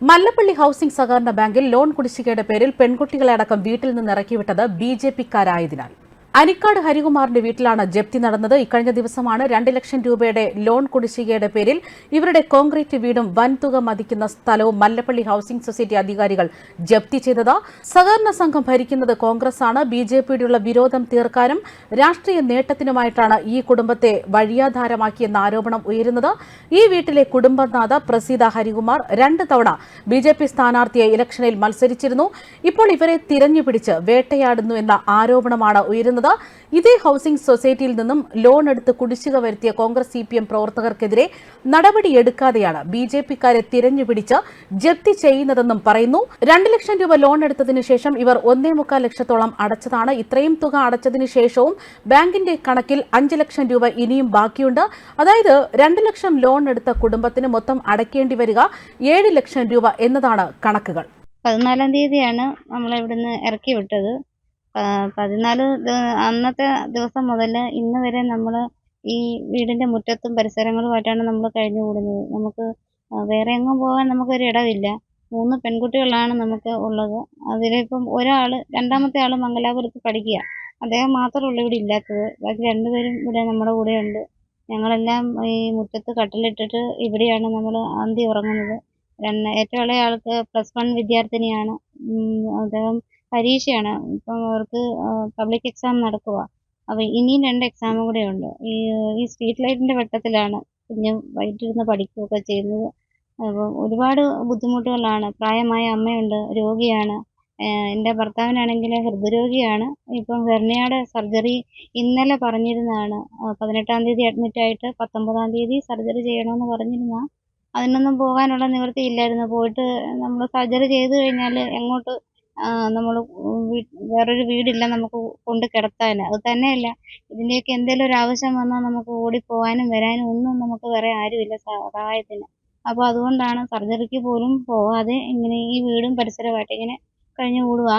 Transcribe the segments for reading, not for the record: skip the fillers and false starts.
Mallappally housing സഹകരണ ബാങ്കിൽ loan കുടിശ്ശികയുടെ പേരിൽ പെൺകുട്ടികളെ അടക്കം വീട്ടിൽ നിന്ന് ഇറക്കിവിട്ടത് ബിജെപിക്കാരായതിനാൽ അനിക്കാട് ഹരികുമാറിന്റെ വീട്ടിലാണ് ജപ്തി നടന്നത്. ഇക്കഴിഞ്ഞ ദിവസമാണ് 2 ലക്ഷം രൂപയുടെ ലോൺ കുടിശ്ശികയുടെ പേരിൽ ഇവരുടെ കോൺക്രീറ്റ് വീടും വൻതുക മതിക്കുന്ന സ്ഥലവും മല്ലപ്പള്ളി ഹൌസിംഗ് സൊസൈറ്റി അധികാരികൾ ജപ്തി ചെയ്തത്. സഹകരണ സംഘം ഭരിക്കുന്നത് കോൺഗ്രസാണ്. ബിജെപിയോടുള്ള വിരോധം തീർക്കാനും രാഷ്ട്രീയ നേട്ടത്തിനുമായിട്ടാണ് ഈ കുടുംബത്തെ വഴിയാധാരമാക്കിയെന്ന ആരോപണം ഉയരുന്നത്. ഈ വീട്ടിലെ കുടുംബനാഥ പ്രസീത ഹരികുമാർ 2 തവണ ബിജെപി സ്ഥാനാർത്ഥിയെ ഇലക്ഷനിൽ മത്സരിച്ചിരുന്നു. ഇപ്പോൾ ഇവരെ തിരഞ്ഞുപിടിച്ച് വേട്ടയാടുന്നു എന്ന ആരോപണമാണ് ഉയരുന്നത്. ഇതേ ഹൌസിംഗ് സൊസൈറ്റിയിൽ നിന്നും ലോൺ എടുത്ത് കുടിശ്ശിക വരുത്തിയ കോൺഗ്രസ് CPM പ്രവർത്തകർക്കെതിരെ നടപടിയെടുക്കാതെയാണ് ബിജെപിക്കാരെ തിരഞ്ഞുപിടിച്ച് ജപ്തി ചെയ്യുന്നതെന്നും പറയുന്നു. 2 ലക്ഷം രൂപ ലോൺ എടുത്തതിനു ശേഷം ഇവർ 1.25 ലക്ഷത്തോളം അടച്ചതാണ്. ഇത്രയും തുക അടച്ചതിനു ശേഷവും ബാങ്കിന്റെ കണക്കിൽ 5 ലക്ഷം രൂപ ഇനിയും ബാക്കിയുണ്ട്. അതായത് 2 ലക്ഷം ലോൺ എടുത്ത കുടുംബത്തിന് മൊത്തം അടയ്ക്കേണ്ടി വരിക 7 ലക്ഷം രൂപ എന്നതാണ് കണക്കുകൾ. 14-ാം തീയതിയാണ് നമ്മളെ ഇവിടുന്ന് ഇറക്കി വിട്ടത്. 14 അന്നത്തെ ദിവസം മുതൽ ഇന്ന് വരെ നമ്മൾ ഈ വീടിന്റെ മുറ്റത്തും പരിസരങ്ങളുമായിട്ടാണ് നമ്മൾ കഴിഞ്ഞുകൂടുന്നത്. നമുക്ക് വേറെ എങ്ങും പോകാൻ നമുക്കൊരു ഇടമില്ല. 3 പെൺകുട്ടികളാണ് നമുക്ക് ഉള്ളത്. അതിലിപ്പം രണ്ടാമത്തെ ആൾ മംഗലാപുരത്ത് പഠിക്കുക. അദ്ദേഹം മാത്രമേ ഉള്ളൂ ഇവിടെ ഇല്ലാത്തത്. ബാക്കി 2 പേരും ഇവിടെ നമ്മുടെ കൂടെയുണ്ട്. ഞങ്ങളെല്ലാം ഈ മുറ്റത്ത് കട്ടിലിട്ടിട്ട് ഇവിടെയാണ് നമ്മൾ അന്തി ഉറങ്ങുന്നത്. ഏറ്റവും ഇളയ ആൾക്ക് +1 വിദ്യാർത്ഥിനിയാണ്. അദ്ദേഹം പരീക്ഷയാണ്. ഇപ്പം അവർക്ക് പബ്ലിക് എക്സാം നടക്കുക. അപ്പോൾ ഇനിയും 2 എക്സാമും കൂടെ ഉണ്ട്. ഈ സ്ട്രീറ്റ് ലൈറ്റിന്റെ വെട്ടത്തിലാണ് കുഞ്ഞ് വൈകിട്ടിരുന്ന് പഠിക്കുകയൊക്കെ ചെയ്യുന്നത്. അപ്പോൾ ഒരുപാട് ബുദ്ധിമുട്ടുകളാണ്. പ്രായമായ അമ്മയുണ്ട്, രോഗിയാണ്. എൻ്റെ ഭർത്താവിനാണെങ്കിൽ ഹൃദ്രോഗിയാണ്. ഇപ്പം ഹെർണിയയുടെ സർജറി ഇന്നലെ പറഞ്ഞിരുന്നതാണ്. 18-ാം തീയതി അഡ്മിറ്റായിട്ട് 19-ാം തീയതി സർജറി ചെയ്യണമെന്ന് പറഞ്ഞിരുന്ന. അതിനൊന്നും പോകാനുള്ള നിവൃത്തിയില്ലായിരുന്നു. പോയിട്ട് നമ്മൾ സർജറി ചെയ്ത് കഴിഞ്ഞാൽ എങ്ങോട്ട് നമ്മൾ വേറൊരു വീടില്ല നമുക്ക് കൊണ്ട് കിടത്താൻ. അത് തന്നെയല്ല, ഇതിൻ്റെയൊക്കെ എന്തെങ്കിലും ഒരു ആവശ്യം വന്നാൽ നമുക്ക് ഓടിപ്പോകാനും വരാനും ഒന്നും നമുക്ക് വേറെ ആരുമില്ല സഹായത്തിന്. അപ്പോൾ അതുകൊണ്ടാണ് സർജറിക്ക് പോലും പോകാതെ ഇങ്ങനെ ഈ വീടും പരിസരമായിട്ട് ഇങ്ങനെ കഴിഞ്ഞുകൂടുക.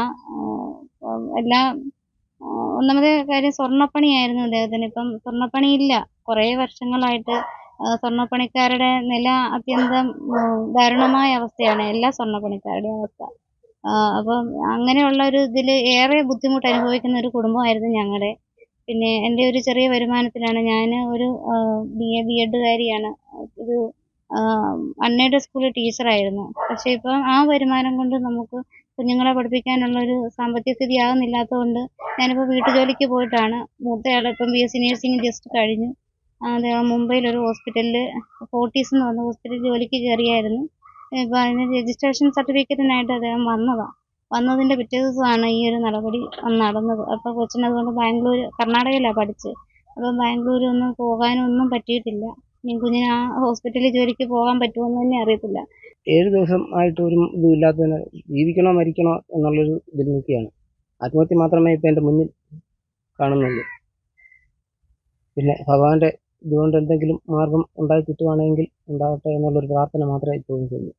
ഒന്നാമത്തെ കാര്യം സ്വർണ്ണപ്പണിയായിരുന്നു അദ്ദേഹത്തിന്. ഇപ്പം സ്വർണ്ണപ്പണിയില്ല. കുറേ വർഷങ്ങളായിട്ട് സ്വർണ്ണപ്പണിക്കാരുടെ നില അത്യന്തം ദാരുണമായ അവസ്ഥയാണ്. എല്ലാ സ്വർണ്ണപ്പണിക്കാരുടെയും അവസ്ഥ. അപ്പം അങ്ങനെയുള്ള ഒരു ഇതിൽ ഏറെ ബുദ്ധിമുട്ട് അനുഭവിക്കുന്ന ഒരു കുടുംബമായിരുന്നു ഞങ്ങളുടെ. പിന്നെ എൻ്റെ ഒരു ചെറിയ വരുമാനത്തിലാണ്. ഞാൻ ഒരു BA-BEdകാരിയാണ്. ഒരു അൺഎയ്ഡഡ് സ്കൂളിൽ ടീച്ചറായിരുന്നു. പക്ഷേ ഇപ്പം ആ വരുമാനം കൊണ്ട് നമുക്ക് കുഞ്ഞുങ്ങളെ പഠിപ്പിക്കാനുള്ളൊരു സാമ്പത്തിക സ്ഥിതി ആകുന്നില്ലാത്തതുകൊണ്ട് ഞാനിപ്പോൾ വീട്ടുജോലിക്ക് പോയിട്ടാണ്. മൂത്തയാൾ ഇപ്പം BSc നഴ്സിംഗ് ജസ്റ്റ് കഴിഞ്ഞു. അദ്ദേഹം മുംബൈയിലൊരു ഹോസ്പിറ്റലിൽ ഫോർട്ടീസ് എന്ന് പറഞ്ഞ ഹോസ്പിറ്റലിൽ ജോലിക്ക് കയറിയായിരുന്നു. ഇപ്പം അതിന് രജിസ്ട്രേഷൻ സർട്ടിഫിക്കറ്റിനായിട്ട് അദ്ദേഹം വന്നതിൻ്റെ പിറ്റേ ദിവസമാണ് ഈ ഒരു നടപടി നടന്നത്. അപ്പോൾ കൊച്ചിനതുകൊണ്ട് കർണാടകയിലാണ് പഠിച്ചത്. അപ്പം ബാംഗ്ലൂരൊന്നും പോകാനൊന്നും പറ്റിയിട്ടില്ല. ഇനി കുഞ്ഞിന് ആ ഹോസ്പിറ്റലിൽ ജോലിക്ക് പോകാൻ പറ്റുമെന്ന് തന്നെ അറിയത്തില്ല. 7 ദിവസം ആയിട്ട് ഒരു ഇതുമില്ലാത്തതിന് ജീവിക്കണോ മരിക്കണോ എന്നുള്ളൊരു ഇതിൽ നിൽക്കുകയാണ്. ആത്മഹത്യ മാത്രമേ ഇപ്പം എൻ്റെ മുന്നിൽ കാണുന്നുള്ളൂ. പിന്നെ ഭഗവാന്റെ ഇതുകൊണ്ട് എന്തെങ്കിലും മാർഗം ഉണ്ടായി കിട്ടുവാണെങ്കിൽ ഉണ്ടാകട്ടെ എന്നുള്ളൊരു പ്രാർത്ഥന മാത്രമേ ഇപ്പോഴും ചെയ്യുന്നു.